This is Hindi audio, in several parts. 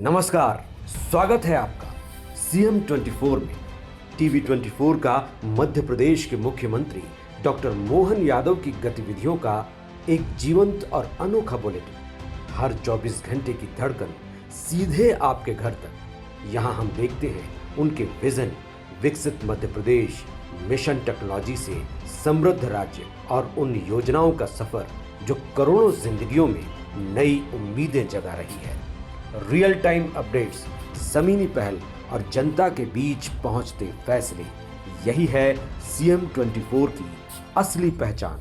नमस्कार, स्वागत है आपका सीएम 24 में। टीवी 24 का मध्य प्रदेश के मुख्यमंत्री डॉक्टर मोहन यादव की गतिविधियों का एक जीवंत और अनोखा बुलेटिन। हर 24 घंटे की धड़कन सीधे आपके घर तक। यहाँ हम देखते हैं उनके विजन, विकसित मध्य प्रदेश, मिशन टेक्नोलॉजी से समृद्ध राज्य और उन योजनाओं का सफर जो करोड़ों जिंदगियों में नई उम्मीदें जगा रही है। रियल टाइम अपडेट्स, जमीनी पहल और जनता के बीच पहुंचते फैसले, यही है सीएम 24 की असली पहचान।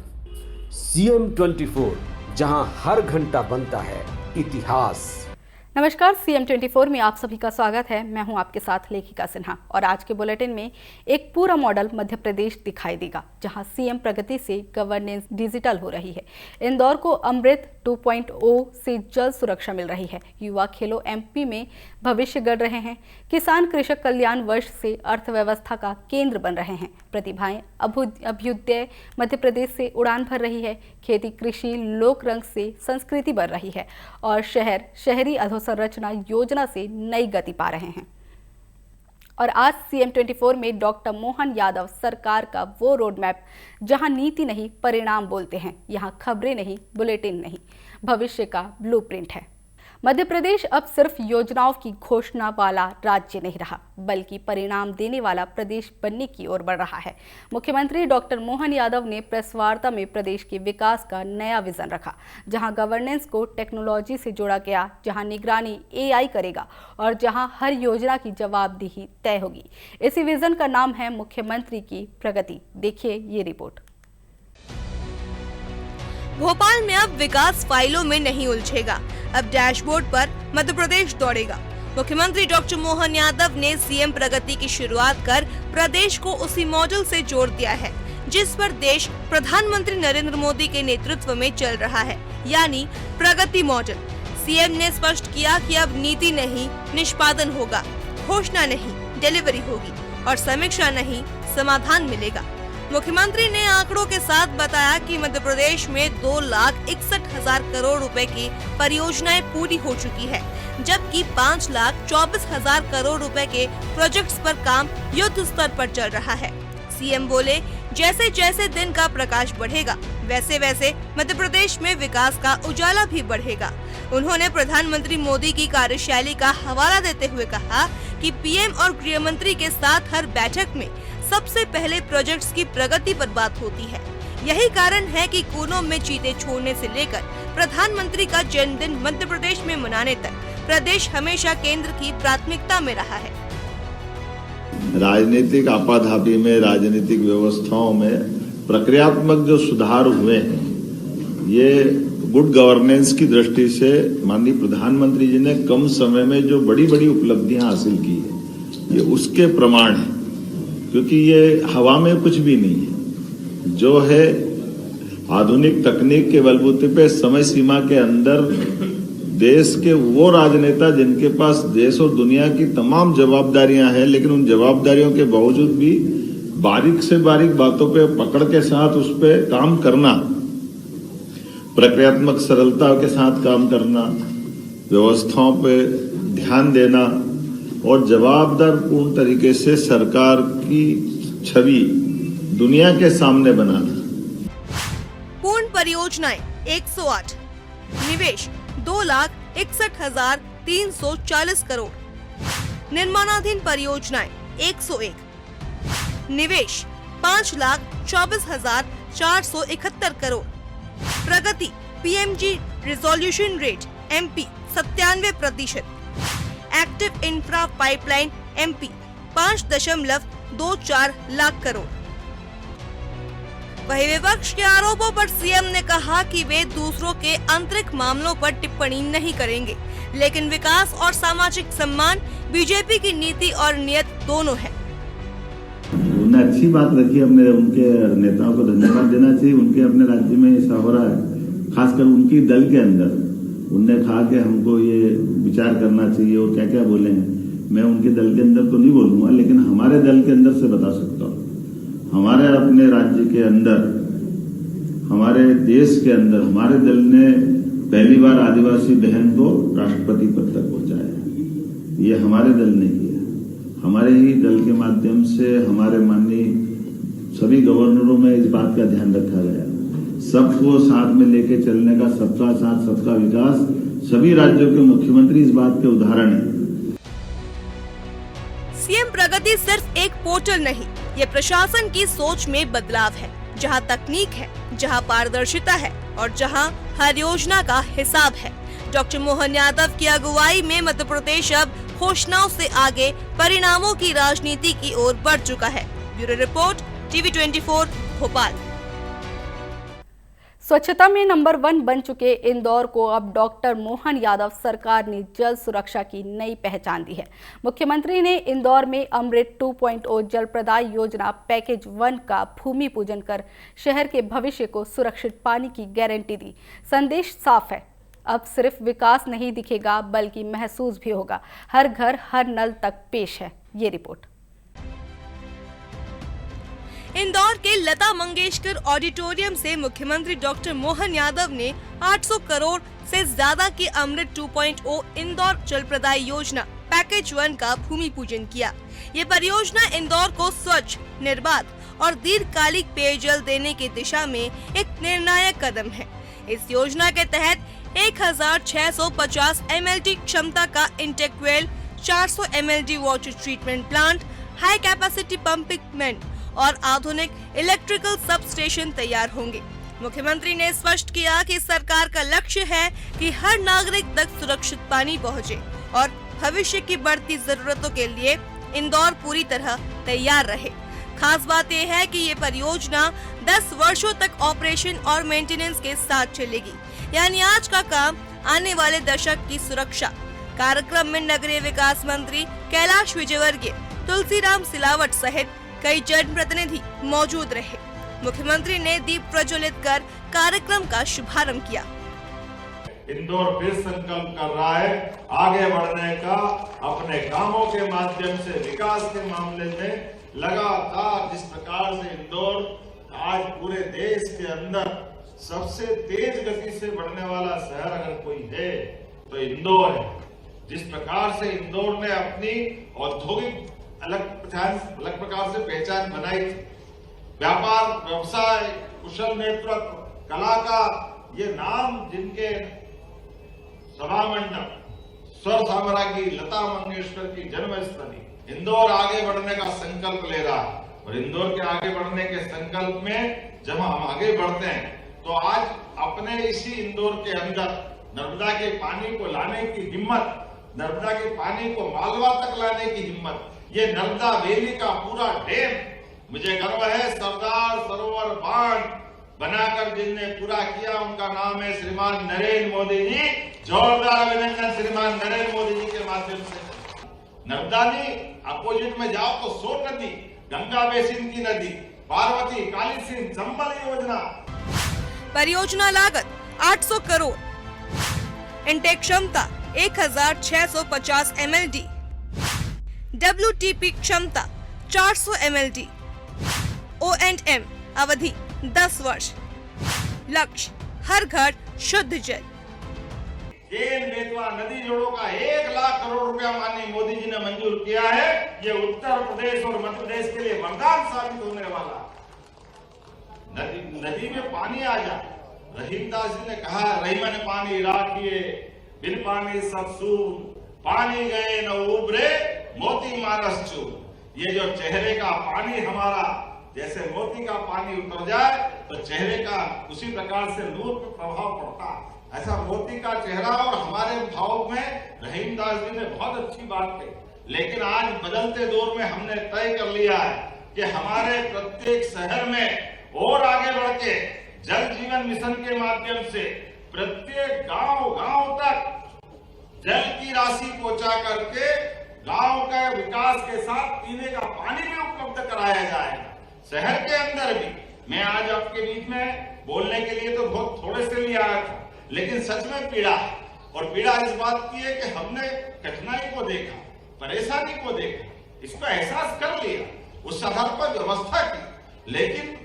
सीएम 24, जहां हर घंटा बनता है इतिहास। नमस्कार, सीएम 24 में आप सभी का स्वागत है। मैं हूं आपके साथ लेखिका सिन्हा और आज के बुलेटिन में एक पूरा मॉडल मध्य प्रदेश दिखाई देगा जहां सीएम प्रगति से गवर्नेंस डिजिटल हो रही है। इंदौर को अमृत 2.0 से जल सुरक्षा मिल रही है। युवा खेलो एमपी में भविष्य गढ़ रहे हैं। किसान कृषक कल्याण वर्ष से अर्थव्यवस्था का केंद्र बन रहे हैं। प्रतिभाएं अभ्युदय मध्य प्रदेश से उड़ान भर रही है। खेती, कृषि, लोक रंग से संस्कृति बढ़ रही है और शहरी अधोसंरचना योजना से नई गति पा रहे हैं। और आज सीएम 24 में डॉक्टर मोहन यादव सरकार का वो रोड मैप जहां नीति नहीं परिणाम बोलते हैं, यहां खबरें नहीं बुलेटिन नहीं, भविष्य का ब्लूप्रिंट है। मध्य प्रदेश अब सिर्फ योजनाओं की घोषणा वाला राज्य नहीं रहा, बल्कि परिणाम देने वाला प्रदेश बनने की ओर बढ़ रहा है। मुख्यमंत्री डॉक्टर मोहन यादव ने प्रेस वार्ता में प्रदेश के विकास का नया विजन रखा, जहां गवर्नेंस को टेक्नोलॉजी से जोड़ा गया, जहां निगरानी एआई करेगा और जहां हर योजना की जवाबदेही तय होगी। इसी विजन का नाम है मुख्यमंत्री की प्रगति। देखिए ये रिपोर्ट। भोपाल में अब विकास फाइलों में नहीं उलझेगा, अब डैशबोर्ड पर मध्य प्रदेश दौड़ेगा। मुख्यमंत्री डॉक्टर मोहन यादव ने सीएम प्रगति की शुरुआत कर प्रदेश को उसी मॉडल से जोड़ दिया है जिस पर देश प्रधानमंत्री नरेंद्र मोदी के नेतृत्व में चल रहा है, यानी प्रगति मॉडल। सीएम ने स्पष्ट किया कि अब नीति नहीं निष्पादन होगा, घोषणा नहीं डिलीवरी होगी और समीक्षा नहीं समाधान मिलेगा। मुख्यमंत्री ने आंकड़ों के साथ बताया कि मध्य प्रदेश में 2,61,000 करोड़ रुपए की परियोजनाएं पूरी हो चुकी है, जबकि 5,24,000 करोड़ रुपए के प्रोजेक्ट्स पर काम युद्ध स्तर पर चल रहा है। सीएम बोले, जैसे जैसे दिन का प्रकाश बढ़ेगा वैसे वैसे मध्य प्रदेश में विकास का उजाला भी बढ़ेगा। उन्होंने प्रधानमंत्री मोदी की कार्यशैली का हवाला देते हुए कहा कि पीएम और गृह मंत्री के साथ हर बैठक में सबसे पहले प्रोजेक्ट्स की प्रगति पर बात होती है। यही कारण है कि कोनों में चीते छोड़ने से लेकर प्रधानमंत्री का जन्मदिन मध्य प्रदेश में मनाने तक प्रदेश हमेशा केंद्र की प्राथमिकता में रहा है। राजनीतिक आपाधापी में, राजनीतिक व्यवस्थाओं में प्रक्रियात्मक जो सुधार हुए हैं, ये गुड गवर्नेंस की दृष्टि से माननीय प्रधानमंत्री जी ने कम समय में जो बड़ी बड़ी उपलब्धियां हासिल की है, ये उसके प्रमाण है। क्योंकि ये हवा में कुछ भी नहीं है, जो है आधुनिक तकनीक के बलबूते पे समय सीमा के अंदर देश के वो राजनेता जिनके पास देश और दुनिया की तमाम जवाबदारियां हैं, लेकिन उन जवाबदारियों के बावजूद भी बारीक से बारीक बातों पे पकड़ के साथ उस पे काम करना, प्रक्रियात्मक सरलता के साथ काम करना, व्यवस्थाओं पे ध्यान देना और जवाबदार पूर्ण तरीके से सरकार की छवि दुनिया के सामने बनाना। पूर्ण परियोजनाएं 108, निवेश 2,61,340 करोड़, निर्माणाधीन परियोजनाएं 101, निवेश 5,24,471 करोड़, प्रगति PMG resolution rate MP 97%, active infra pipeline MP 5.24 lakh crore. वही विपक्ष के आरोपों पर सीएम ने कहा कि वे दूसरों के आंतरिक मामलों पर टिप्पणी नहीं करेंगे, लेकिन विकास और सामाजिक सम्मान बीजेपी की नीति और नियत दोनों है। उन्होंने अच्छी बात रखी, अपने उनके नेताओं को धन्यवाद देना चाहिए। उनके अपने राज्य में ऐसा हो रहा है, खासकर उनकी दल के अंदर। उनने कहा कि हमको ये विचार करना चाहिए और क्या क्या बोले हैं। मैं उनके दल के अंदर तो नहीं बोलूंगा, लेकिन हमारे दल के अंदर से बता सकता हूँ। हमारे अपने राज्य के अंदर, हमारे देश के अंदर हमारे दल ने पहली बार आदिवासी बहन को राष्ट्रपति पद तक पहुंचाया। ये हमारे दल ने किया। हमारे ही दल के माध्यम से हमारे माननीय सभी गवर्नरों में इस बात का ध्यान रखा गया, सबको साथ में लेके चलने का, सबका साथ सबका विकास। सभी राज्यों के मुख्यमंत्री इस बात के उदाहरण हैं। सीएम प्रगति सिर्फ एक पोर्टल नहीं, ये प्रशासन की सोच में बदलाव है। जहां तकनीक है, जहां पारदर्शिता है और जहां हर योजना का हिसाब है। डॉक्टर मोहन यादव की अगुवाई में मध्य प्रदेश अब घोषणाओं से आगे परिणामों की राजनीति की ओर बढ़ चुका है। Bureau report, TV 24 Bhopal. स्वच्छता में नंबर 1 बन चुके इंदौर को अब डॉक्टर मोहन यादव सरकार ने जल सुरक्षा की नई पहचान दी है। मुख्यमंत्री ने इंदौर में अमृत 2.0 जल प्रदाय योजना पैकेज 1 का भूमि पूजन कर शहर के भविष्य को सुरक्षित पानी की गारंटी दी। संदेश साफ है, अब सिर्फ विकास नहीं दिखेगा बल्कि महसूस भी होगा। हर घर हर नल तक पेश है ये रिपोर्ट। इंदौर के लता मंगेशकर ऑडिटोरियम से मुख्यमंत्री डॉक्टर मोहन यादव ने 800 करोड़ से ज्यादा की अमृत 2.0 इंदौर जल प्रदाय योजना पैकेज 1 का भूमि पूजन किया। ये परियोजना इंदौर को स्वच्छ, निर्बाध और दीर्घकालिक पेयजल देने की दिशा में एक निर्णायक कदम है। इस योजना के तहत 1650 MLD क्षमता का intake well, 400 MLD water treatment plant, high capacity pumping और आधुनिक इलेक्ट्रिकल सब स्टेशन तैयार होंगे। मुख्यमंत्री ने स्पष्ट किया कि सरकार का लक्ष्य है कि हर नागरिक तक सुरक्षित पानी पहुंचे और भविष्य की बढ़ती जरूरतों के लिए इंदौर पूरी तरह तैयार रहे। खास बात यह है कि ये परियोजना 10 वर्षों तक ऑपरेशन और मेंटेनेंस के साथ चलेगी, यानी आज का काम आने वाले दशक की सुरक्षा। कार्यक्रम में नगरीय विकास मंत्री कैलाश विजयवर्गीय, तुलसीराम सिलावट सहित कई जनप्रतिनिधि मौजूद रहे। मुख्यमंत्री ने दीप प्रज्वलित कर कार्यक्रम का शुभारंभ किया। इंदौर फिर संकल्प कर रहा है आगे बढ़ने का, अपने कामों के माध्यम से विकास के मामले में लगातार। जिस प्रकार से इंदौर आज पूरे देश के अंदर सबसे तेज गति से बढ़ने वाला शहर अगर कोई है तो इंदौर है। जिस प्रकार से इंदौर ने अपनी औद्योगिक अलग प्रकार से पहचान बनाई थी, व्यापार, व्यवसाय, कुशल नेतृत्व, कला का ये नाम जिनके सभा मंडप, स्वर साम्राज्ञी लता मंगेशकर की जन्मस्थली, इंदौर आगे बढ़ने का संकल्प ले रहा है। और इंदौर के आगे बढ़ने के संकल्प में जब हम आगे बढ़ते हैं तो आज अपने इसी इंदौर के अंदर नर्मदा के पानी को लाने की हिम्मत, नर्मदा के पानी को मालवा तक लाने की हिम्मत, ये नर्मदा वैली का पूरा डैम, मुझे गर्व है सरदार सरोवर बांध बनाकर जिनने पूरा किया उनका नाम है श्रीमान नरेंद्र मोदी जी। जोरदार अभिनंदन श्रीमान नरेंद्र मोदी जी के माध्यम से। नर्मदा नदी अपोजिट में जाओ तो सोन नदी, गंगा बेसिन की नदी, पार्वती, काली सिंध, चंबल योजना। परियोजना लागत 800 करोड़, इंटेक क्षमता 1650 MLD, WTP क्षमता 400 MLD, O&M अवधि 10 वर्ष, लक्ष्य हर घर शुद्ध जल। केन बेतवा नदी जोड़ों का 1 लाख करोड़ रुपया माननीय मोदी जी ने मंजूर किया है। ये उत्तर प्रदेश और मध्य प्रदेश के लिए वरदान साबित होने वाला। नदी में पानी आ जाए, रहीमदास जी ने कहा रहीमा ने पानी राखिए, बिन पानी सब सून, पानी गए न उबरे, मोती मारस चूर। ये जो चेहरे का पानी हमारा जैसे मोती का पानी उतर जाए तो चेहरे का उसी प्रकार से नूर पर प्रभाव पड़ता है। ऐसा मोती का चेहरा और हमारे भाव में रहीमदास जी ने बहुत अच्छी बात कही। लेकिन आज बदलते दौर में हमने तय कर लिया है कि हमारे प्रत्येक शहर में और आगे बढ़ के जल जीवन मिशन के माध्यम से प्रत्येक गांव तक जल की राशि पहुंचा करके गांव के विकास के साथ पीने का पानी भी उपलब्ध कराया जाएगा। शहर के अंदर भी मैं आज आपके बीच में बोलने के लिए तो बहुत थोड़े से लिए आया था, लेकिन सच में पीड़ा है। और पीड़ा इस बात की है कि हमने कठिनाई को देखा, परेशानी को देखा, इसको एहसास कर लिया, उस आधार पर व्यवस्था की। लेकिन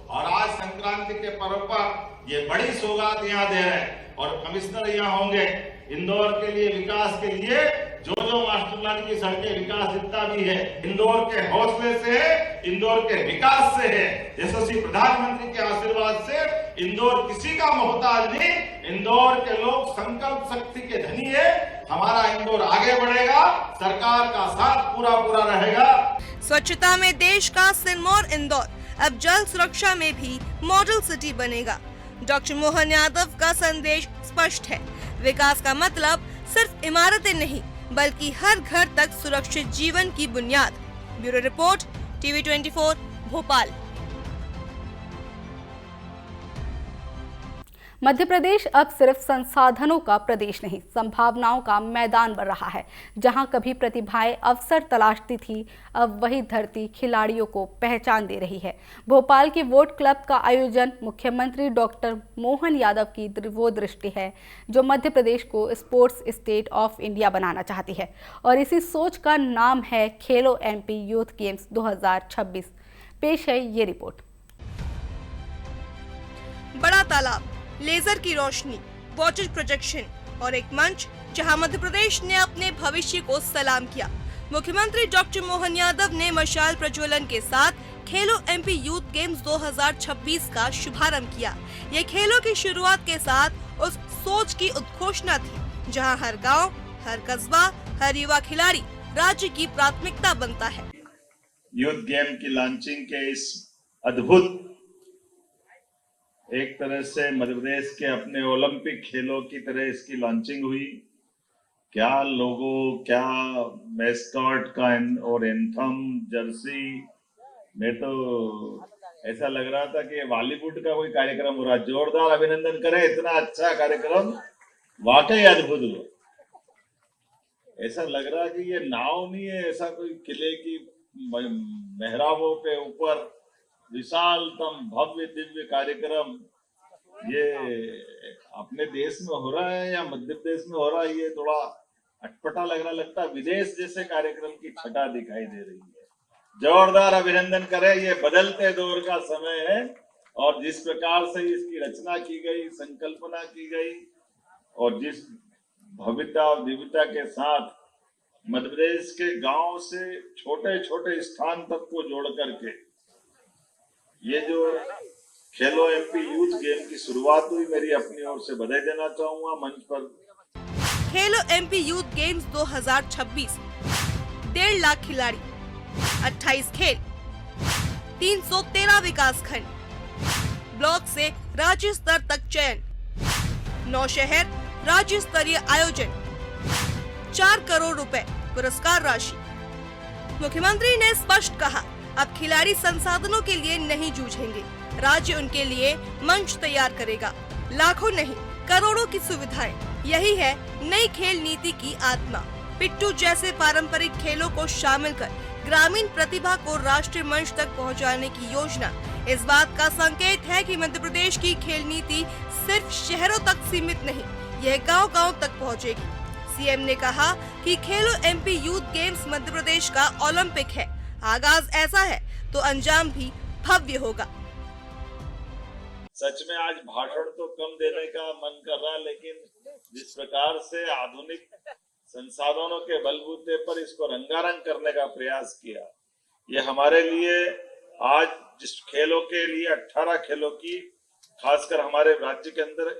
और आज संक्रांति के पर्व पर ये बड़ी सौगात यहाँ दे रहे हैं और कमिश्नर यहाँ होंगे इंदौर के लिए, विकास के लिए जो मास्टर प्लान की सड़कें विकास जितना भी है, इंदौर के हौसले से है, इंदौर के विकास से है। यशस्वी प्रधानमंत्री के आशीर्वाद से इंदौर किसी का मोहताज नहीं, इंदौर के लोग संकल्प शक्ति के धनी है। हमारा इंदौर आगे बढ़ेगा, सरकार का साथ पूरा पूरा रहेगा। स्वच्छता में देश का सिरमौर इंदौर अब जल सुरक्षा में भी मॉडल सिटी बनेगा। डॉक्टर मोहन यादव का संदेश स्पष्ट है, विकास का मतलब सिर्फ इमारतें नहीं बल्कि हर घर तक सुरक्षित जीवन की बुनियाद। Bureau report, TV 24 Bhopal. Madhya Pradesh अब सिर्फ संसाधनों का प्रदेश नहीं, संभावनाओं का मैदान बन रहा है। जहां कभी प्रतिभाएं अवसर तलाशती थी, अब वही धरती खिलाड़ियों को पहचान दे रही है। भोपाल के वोट क्लब का आयोजन मुख्यमंत्री डॉक्टर मोहन यादव की वो दृष्टि है जो मध्य प्रदेश को स्पोर्ट्स स्टेट ऑफ इंडिया बनाना चाहती है, और इसी सोच का नाम है खेलो एमपी यूथ गेम्स 2026। पेश है ये रिपोर्ट। बड़ा तालाब, लेजर की रोशनी, वाटर प्रोजेक्शन और एक मंच जहां मध्य प्रदेश ने अपने भविष्य को सलाम किया। मुख्यमंत्री डॉक्टर मोहन यादव ने मशाल प्रज्वलन के साथ खेलो एमपी यूथ गेम्स 2026 का शुभारंभ किया। ये खेलों की शुरुआत के साथ उस सोच की उद्घोषणा थी जहां हर गांव, हर कस्बा, हर युवा खिलाड़ी राज्य की प्राथमिकता बनता है। यूथ गेम की लॉन्चिंग के इस अद्भुत, एक तरह से मध्य प्रदेश के अपने ओलंपिक खेलों की तरह इसकी लॉन्चिंग हुई। क्या लोगो, क्या मैस्कॉट का और एंथम, जर्सी में तो ऐसा लग रहा था कि बॉलीवुड का कोई कार्यक्रम हो रहा। जोरदार अभिनंदन करें, इतना अच्छा कार्यक्रम वाकई अद्भुत हुआ। ऐसा लग रहा कि ये नाव नहीं है, ऐसा कोई किले की मेहराबों पे ऊपर विशालतम भव्य दिव्य कार्यक्रम ये अपने देश में हो रहा है या मध्य प्रदेश में हो रहा है, ये थोड़ा अटपटा लग रहा। लगता है विदेश जैसे कार्यक्रम की छटा दिखाई दे रही है। जोरदार अभिनंदन करें, ये बदलते दौर का समय है और जिस प्रकार से इसकी रचना की गई, संकल्पना की गई और जिस भव्यता और दिव्यता के साथ मध्य प्रदेश के गांव से छोटे छोटे स्थान तक को जोड़ करके ये जो खेलो एमपी यूथ गेम की शुरुआत हुई, मेरी अपनी ओर से बधाई देना चाहूंगा। मंच पर खेलो एमपी यूथ गेम्स 2026, 1.5 लाख खिलाड़ी, 28 खेल, 313 विकास खंड, ब्लॉक से राज्य स्तर तक चयन, 9 शहर, राज्य स्तरीय आयोजन, 4 करोड़ रुपए पुरस्कार राशि। मुख्यमंत्री ने स्पष्ट कहा, अब खिलाड़ी संसाधनों के लिए नहीं जूझेंगे, राज्य उनके लिए मंच तैयार करेगा। लाखों नहीं, करोड़ों की सुविधाएं, यही है नई खेल नीति की आत्मा। पिट्ठू जैसे पारंपरिक खेलों को शामिल कर ग्रामीण प्रतिभा को राष्ट्रीय मंच तक पहुंचाने की योजना इस बात का संकेत है कि मध्य प्रदेश की खेल नीति सिर्फ शहरों तक सीमित नहीं, यह गांव-गांव तक पहुंचेगी। सीएम ने कहा कि खेलो MP youth games Madhya Pradesh का ओलंपिक है। आगाज ऐसा है तो अंजाम भी भव्य होगा। सच में आज भाषण तो कम देने का मन कर रहा, लेकिन जिस प्रकार से आधुनिक संसाधनों के बलबूते पर इसको रंगारंग करने का प्रयास किया, ये हमारे लिए आज जिस खेलों के लिए 18 खेलों की, खासकर हमारे राज्य के अंदर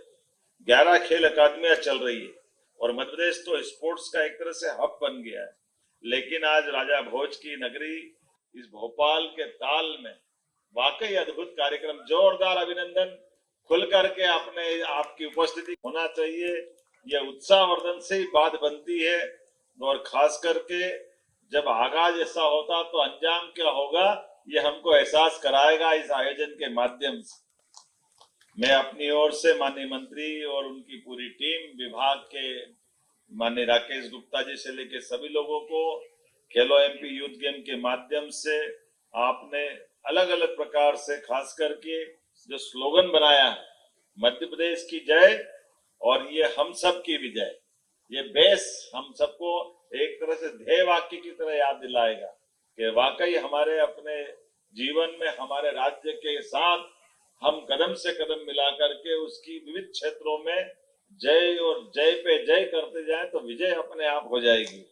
11 खेल अकादमियां चल रही है और मध्य प्रदेश तो स्पोर्ट्स का एक तरह से हब बन गया है। लेकिन आज राजा भोज की नगरी इस भोपाल के ताल में वाकई अद्भुत कार्यक्रम, जोरदार अभिनंदन। खुल करके अपने आपकी उपस्थिति होना चाहिए, यह उत्साहवर्धन से ही बात बनती है और खास करके जब आगाज ऐसा होता तो अंजाम क्या होगा ये हमको एहसास कराएगा इस आयोजन के माध्यम से। मैं अपनी ओर से माननीय मंत्री और उनकी पूरी टीम, विभाग के माननीय राकेश गुप्ता जी से लेकर सभी लोगों को खेलो एमपी यूथ गेम के माध्यम से आपने अलग अलग प्रकार से खास करके जो स्लोगन बनाया है, मध्य प्रदेश की जय और ये हम सब की विजय, ये बेस हम सबको एक तरह से ध्येय वाक्य की तरह याद दिलाएगा कि वाकई हमारे अपने जीवन में हमारे राज्य के साथ हम कदम से कदम मिला करके उसकी विविध क्षेत्रों में जय और जय पे जय करते जाएं तो विजय अपने आप हो जाएगी।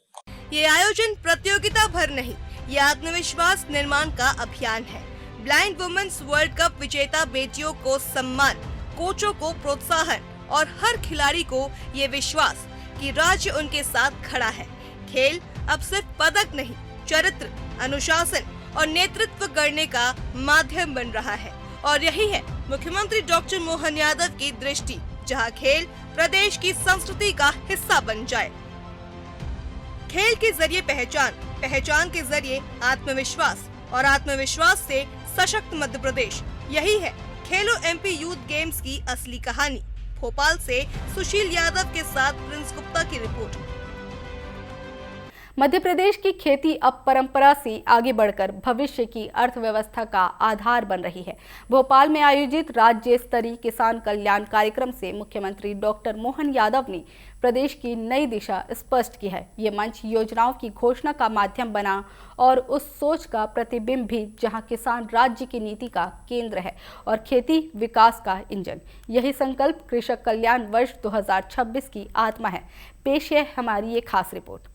ये आयोजन प्रतियोगिता भर नहीं, ये आत्मविश्वास निर्माण का अभियान है। ब्लाइंड वुमेन्स वर्ल्ड कप विजेता बेटियों को सम्मान, कोचों को प्रोत्साहन और हर खिलाड़ी को ये विश्वास कि राज्य उनके साथ खड़ा है। खेल अब सिर्फ पदक नहीं, चरित्र, अनुशासन और नेतृत्व करने का माध्यम बन रहा है। और यही है मुख्यमंत्री डॉक्टर मोहन यादव की दृष्टि, जहां खेल प्रदेश की संस्कृति का हिस्सा बन जाए। खेल के जरिए पहचान, पहचान के जरिए आत्मविश्वास और आत्मविश्वास से सशक्त मध्य प्रदेश, यही है खेलो एमपी यूथ गेम्स की असली कहानी। भोपाल से सुशील यादव के साथ प्रिंस गुप्ता की रिपोर्ट। मध्य प्रदेश की खेती अब परंपरा से आगे बढ़कर भविष्य की अर्थव्यवस्था का आधार बन रही है। भोपाल में आयोजित राज्य स्तरीय किसान कल्याण कार्यक्रम से मुख्यमंत्री डॉक्टर मोहन यादव ने प्रदेश की नई दिशा स्पष्ट की है। ये मंच योजनाओं की घोषणा का माध्यम बना और उस सोच का प्रतिबिंब भी, जहां किसान राज्य की नीति का केंद्र है और खेती विकास का इंजन। यही संकल्प कृषक कल्याण वर्ष 2026 की आत्मा है। पेश है हमारी ये खास रिपोर्ट।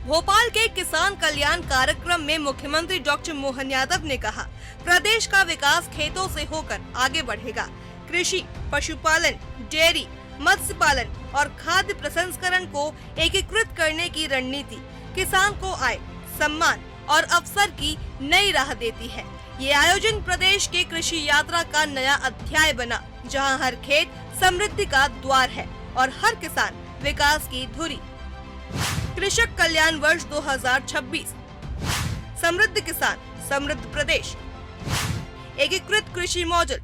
भोपाल के किसान कल्याण कार्यक्रम में मुख्यमंत्री डॉक्टर मोहन यादव ने कहा, प्रदेश का विकास खेतों से होकर आगे बढ़ेगा। कृषि, पशुपालन, डेयरी, मत्स्य पालन और खाद्य प्रसंस्करण को एकीकृत करने की रणनीति किसान को आय, सम्मान और अवसर की नई राह देती है। ये आयोजन प्रदेश के कृषि यात्रा का नया अध्याय बना, जहां हर खेत समृद्धि का द्वार है और हर किसान विकास की धुरी। कृषक कल्याण वर्ष 2026, समृद्ध किसान, समृद्ध प्रदेश, एकीकृत कृषि मॉडल,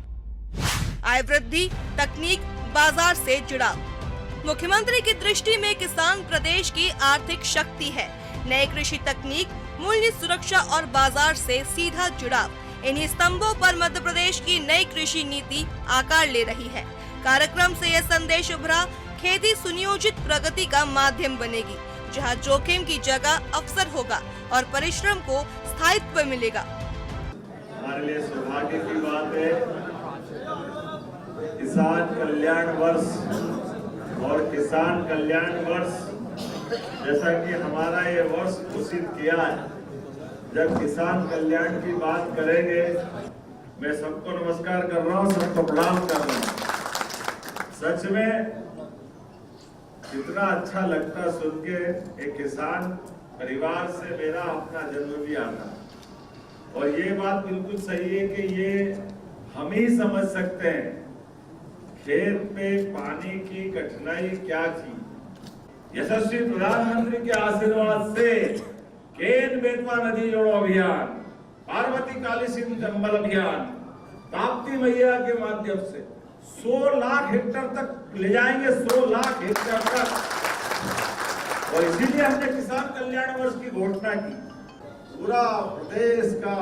आय वृद्धि, तकनीक, बाजार से जुड़ाव। मुख्यमंत्री की दृष्टि में किसान प्रदेश की आर्थिक शक्ति है। नए कृषि तकनीक, मूल्य सुरक्षा और बाजार से सीधा जुड़ाव, इन्हीं स्तंभों पर मध्य प्रदेश की नई कृषि नीति आकार ले रही है। कार्यक्रम से यह संदेश उभरा, खेती सुनियोजित प्रगति का माध्यम बनेगी, जहां जोखिम की जगह अवसर होगा और परिश्रम को स्थायित्व मिलेगा। हमारे लिए सौभाग्य की बात है, किसान कल्याण वर्ष और किसान कल्याण वर्ष, जैसा कि हमारा ये वर्ष घोषित किया है, जब किसान कल्याण की बात करेंगे, मैं सबको नमस्कार कर रहा हूँ, सबको प्रणाम कर रहा हूँ। सच में कितना अच्छा लगता सुन के, एक किसान परिवार से मेरा अपना जन्म भी आता है। और ये बात बिल्कुल सही है कि ये हम ही समझ सकते हैं खेत पे पानी की कठिनाई क्या थी। यशस्वी प्रधानमंत्री के आशीर्वाद से केन बेतवा नदी जोड़ो अभियान, पार्वती काली सिंधु चंबल अभियान, ताप्ती मैया के माध्यम से 100 लाख हेक्टेयर तक ले जाएंगे, 100 लाख हेक्टेयर तक। और इसीलिए हमने किसान कल्याण वर्ष की घोषणा की। पूरा प्रदेश का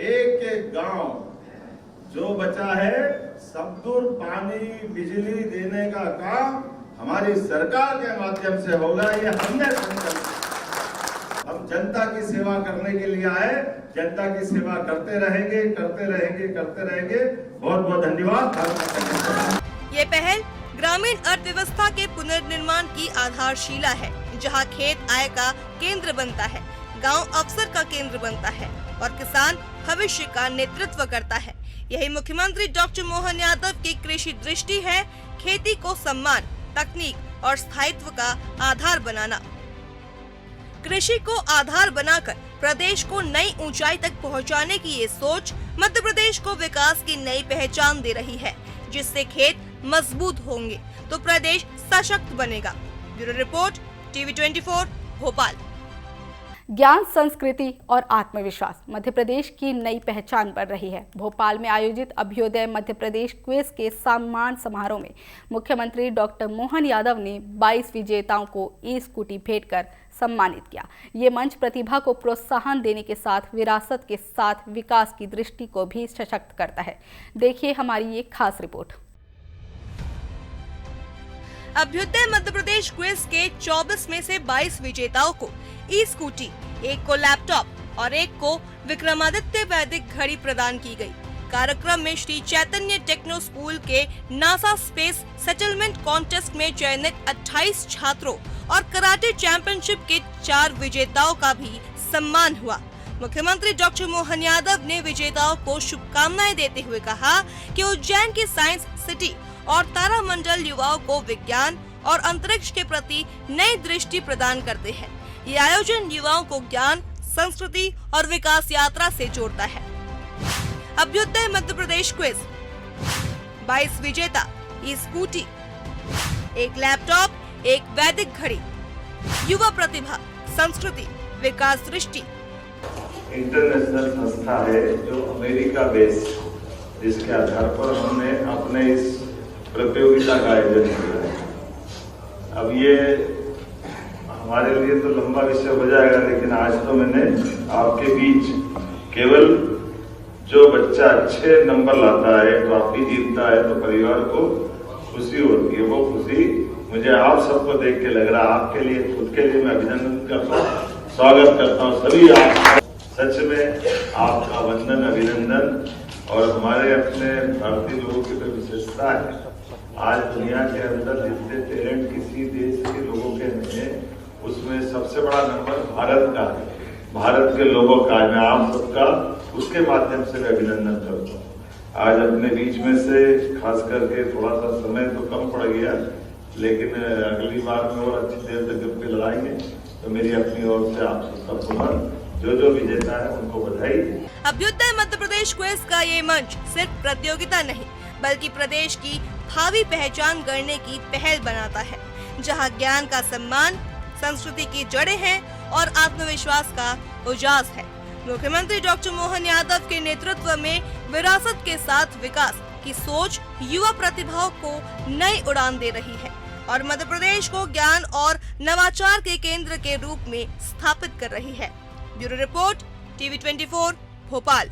एक एक गांव जो बचा है, सब दूर पानी, बिजली देने का काम हमारी सरकार के माध्यम से होगा। ये हमने संकल्प, हम जनता की सेवा करने के लिए आए, जनता की सेवा करते रहेंगे, करते रहेंगे, करते रहेंगे। बहुत बहुत धन्यवाद। ये पहल ग्रामीण अर्थव्यवस्था के पुनर्निर्माण की आधारशिला है, जहां खेत आय का केंद्र बनता है, गांव अवसर का केंद्र बनता है और किसान भविष्य का नेतृत्व करता है। यही मुख्यमंत्री डॉक्टर मोहन यादव की कृषि दृष्टि है, खेती को सम्मान, तकनीक और स्थायित्व का आधार बनाना। कृषि को आधार बनाकर प्रदेश को नई ऊंचाई तक पहुंचाने की ये सोच मध्य प्रदेश को विकास की नई पहचान दे रही है, जिससे खेत मजबूत होंगे तो प्रदेश सशक्त बनेगा। Bureau report, TV 24 Bhopal. ज्ञान, संस्कृति और आत्मविश्वास मध्य प्रदेश की नई पहचान बन रही है। भोपाल में आयोजित अभ्युदय मध्य प्रदेश क्विज के सम्मान समारोह में मुख्यमंत्री डॉक्टर मोहन यादव ने 22 विजेताओं को ई-स्कूटी भेंट कर सम्मानित किया। ये मंच प्रतिभा को प्रोत्साहन देने के साथ विरासत के साथ विकास की दृष्टि को भी सशक्त करता है। देखिए हमारी ये खास रिपोर्ट। अभ्युदय मध्य प्रदेश क्विज के 24 में से 22 विजेताओं को ई-स्कूटी, एक को लैपटॉप और एक को विक्रमादित्य वैदिक घड़ी प्रदान की गई। कार्यक्रम में श्री चैतन्य टेक्नो स्कूल के नासा स्पेस सेटलमेंट कॉन्टेस्ट में चयनित 28 छात्रों और कराटे चैंपियनशिप के 4 विजेताओं का भी सम्मान हुआ। मुख्यमंत्री डॉक्टर मोहन यादव ने विजेताओं को शुभकामनाएं देते हुए कहा कि उज्जैन की साइंस सिटी और तारामंडल युवाओं को विज्ञान और अंतरिक्ष के प्रति नई दृष्टि प्रदान करते हैं। ये आयोजन युवाओं को ज्ञान, संस्कृति और विकास यात्रा से जोड़ता है। अभ्युदय मध्य प्रदेश क्विज, 22 विजेता, ई-स्कूटी, 1 लैपटॉप, 1 वैदिक घड़ी, युवा प्रतिभा, संस्कृति, विकास दृष्टि। इंटरनेशनल संस्था है जो अमेरिका बेस, जिसके आधार पर हमने अपने इस प्रतियोगिता का आयोजन किया है। अब ये हमारे लिए तो लंबा विषय हो जाएगा, लेकिन आज तो मैंने आपके बीच केवल जो बच्चा अच्छे नंबर लाता है, ट्रॉफी जीतता है, तो परिवार को खुशी होती है। वो खुशी मुझे आप सबको देख के लग रहा है। आपके लिए, खुद के लिए मैं अभिनंदन करता हूँ, स्वागत करता हूँ सभी आप। सच में आपका वंदन, अभिनंदन। और हमारे अपने भारतीय लोगों की तो विशेषता है, आज दुनिया के अंदर जितने टैलेंट किसी देश के लोगों के नहीं है, उसमें सबसे बड़ा नंबर भारत का है, भारत के लोगों का है। मैं आप सबका उसके माध्यम से मैं अभिनंदन करता हूँ। आज अपने बीच में से खास करके थोड़ा सा समय तो कम पड़ गया, लेकिन अगली बार में और अच्छी देर तक गप्पे लड़ाएंगे। तो मेरी अपनी ओर से आप सबका पुनः जो विजेता है उनको बधाई। अभ्युदय मध्य प्रदेश क्विज का ये मंच सिर्फ प्रतियोगिता नहीं, बल्कि प्रदेश की भावी पहचान गढ़ने की पहल बनाता है, जहां ज्ञान का सम्मान, संस्कृति की जड़ें हैं और आत्मविश्वास का उजास है। मुख्यमंत्री डॉक्टर मोहन यादव के नेतृत्व में विरासत के साथ विकास की सोच युवा प्रतिभाओं को नई उड़ान दे रही है और मध्य प्रदेश को ज्ञान और नवाचार के केंद्र के रूप में स्थापित कर रही है। Bureau report, TV 24, Bhopal.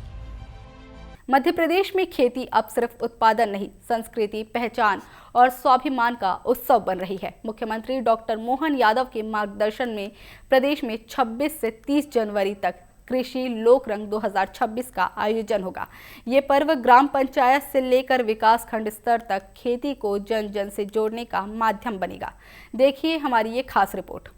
Madhya Pradesh में खेती अब सिर्फ उत्पादन नहीं, संस्कृति, पहचान और स्वाभिमान का उत्सव बन रही है। मुख्यमंत्री डॉक्टर मोहन यादव के मार्गदर्शन में प्रदेश में 26 से 30 जनवरी तक कृषि लोक रंग 2026 का आयोजन होगा। ये पर्व ग्राम पंचायत से लेकर विकास खंड स्तर तक खेती को जन जन से जोड़ने का माध्यम बनेगा। देखिए हमारी ये खास रिपोर्ट।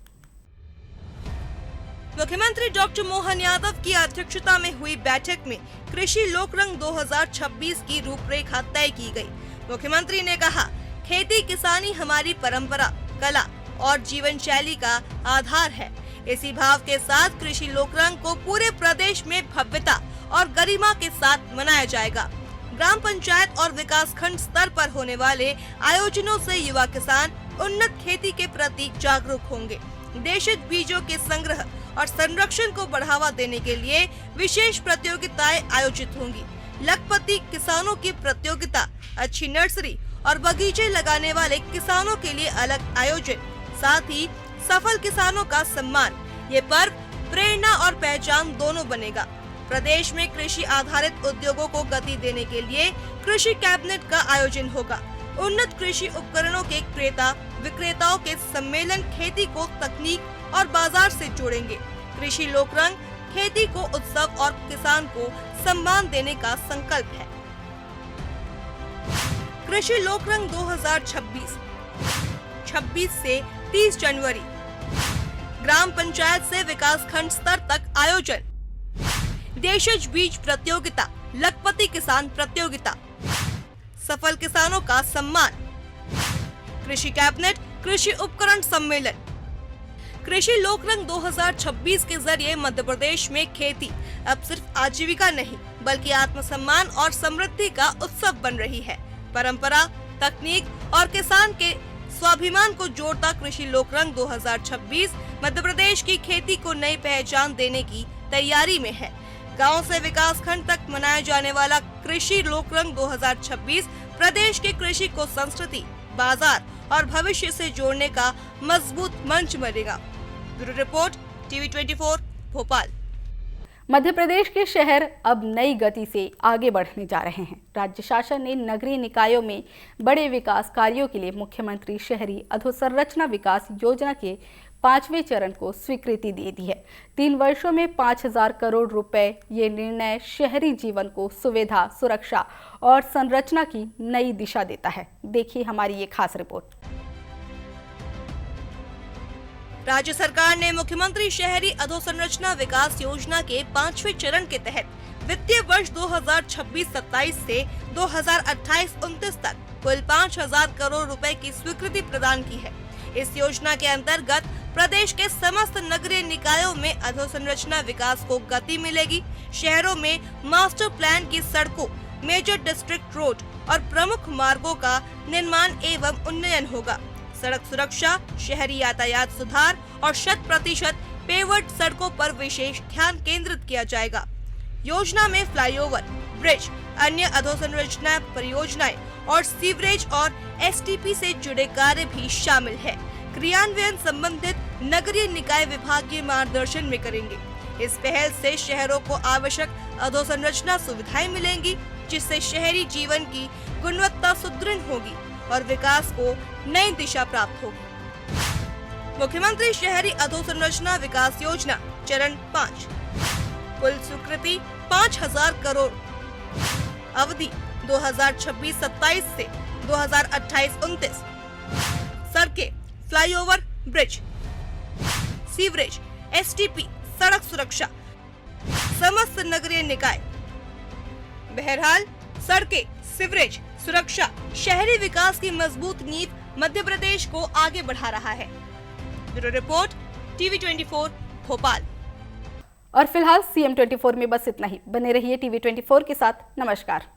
मुख्यमंत्री डॉक्टर मोहन यादव की अध्यक्षता में हुई बैठक में कृषि लोकरंग 2026 की रूपरेखा तय की गई। मुख्यमंत्री ने कहा, खेती किसानी हमारी परंपरा, कला और जीवन शैली का आधार है। इसी भाव के साथ कृषि लोकरंग को पूरे प्रदेश में भव्यता और गरिमा के साथ मनाया जाएगा। ग्राम पंचायत और विकास खंड स्तर पर होने वाले आयोजनों से युवा किसान उन्नत खेती के प्रति जागरूक होंगे। देशित बीजों के संग्रह और संरक्षण को बढ़ावा देने के लिए विशेष प्रतियोगिताएं आयोजित होंगी। लखपति किसानों की प्रतियोगिता, अच्छी नर्सरी और बगीचे लगाने वाले किसानों के लिए अलग आयोजन, साथ ही सफल किसानों का सम्मान। ये पर्व प्रेरणा और पहचान दोनों बनेगा। प्रदेश में कृषि आधारित उद्योगों को गति देने के लिए कृषि कैबिनेट का आयोजन होगा। उन्नत कृषि उपकरणों के क्रेता विक्रेताओं के सम्मेलन खेती को तकनीक और बाजार से जोड़ेंगे। कृषि लोकरंग खेती को उत्सव और किसान को सम्मान देने का संकल्प है। कृषि लोकरंग 2026 26 से 30 जनवरी, ग्राम पंचायत से विकास खंड स्तर तक आयोजन। देशज बीज प्रतियोगिता, लखपति किसान प्रतियोगिता, सफल किसानों का सम्मान। कृषि कैबिनेट कृषि उपकरण सम्मेलन। कृषि लोकरंग 2026 के जरिए मध्य प्रदेश में खेती अब सिर्फ आजीविका नहीं, बल्कि आत्मसम्मान और समृद्धि का उत्सव बन रही है। परंपरा, तकनीक और किसान के स्वाभिमान को जोड़ता कृषि लोकरंग 2026 मध्य प्रदेश की खेती को नई पहचान देने की तैयारी में है। गांव से विकास खंड तक मनाया जाने वाला कृषि लोकरंग 2026 प्रदेश के कृषि को संस्कृति, बाजार और भविष्य से जोड़ने का मजबूत मंच बनेगा। Bureau report, TV 24, Bhopal. Madhya Pradesh के शहर अब नई गति से आगे बढ़ने जा रहे हैं। राज्य शासन ने नगरीय निकायों में बड़े विकास कार्यों के लिए मुख्यमंत्री शहरी अधोसंरचना विकास योजना के 5वें चरण को स्वीकृति दे दी है। 3 वर्षों में 5,000 करोड़ रुपए। ये निर्णय शहरी जीवन को सुविधा, सुरक्षा और संरचना की नई दिशा देता है। देखिए हमारी ये खास रिपोर्ट। राज्य सरकार ने मुख्यमंत्री शहरी अधोसंरचना विकास योजना के 5वें चरण के तहत वित्तीय वर्ष 2026-27 से 2028-29 तक कुल 5,000 करोड़ रुपए की स्वीकृति प्रदान की है। इस योजना के अंतर्गत प्रदेश के समस्त नगरीय निकायों में अधोसंरचना विकास को गति मिलेगी। शहरों में मास्टर प्लान की सड़कों, मेजर डिस्ट्रिक्ट रोड और प्रमुख मार्गों का निर्माण एवं उन्नयन होगा। सड़क सुरक्षा, शहरी यातायात सुधार और 100% पेवर्ड सड़कों पर विशेष ध्यान केंद्रित किया जाएगा। योजना में फ्लाईओवर, ब्रिज, अन्य अधोसंरचना परियोजनाएं और सीवरेज और एसटीपी से जुड़े कार्य भी शामिल है। क्रियान्वयन संबंधित नगरीय निकाय विभागीय मार्गदर्शन में करेंगे। इस पहल से शहरों को आवश्यक अधोसंरचना सुविधाएं मिलेंगी, जिससे शहरी जीवन की गुणवत्ता सुदृढ़ होगी और विकास को नई दिशा प्राप्त होगी। मुख्यमंत्री शहरी अधोसंरचना विकास योजना चरण 5, कुल स्वीकृति 5,000 करोड़, अवधि 2026-27 से 2028-29। सड़कें, फ्लाईओवर, ब्रिज, सीवरेज, एसटीपी, सड़क सुरक्षा, समस्त नगरीय निकाय। बहरहाल सड़कें, सीवरेज, सुरक्षा, शहरी विकास की मजबूत नींव मध्य प्रदेश को आगे बढ़ा रहा है। Bureau report, TV 24 Bhopal. और फिलहाल CM 24 में बस इतना ही। बने रहिए टीवी 24 के साथ। नमस्कार।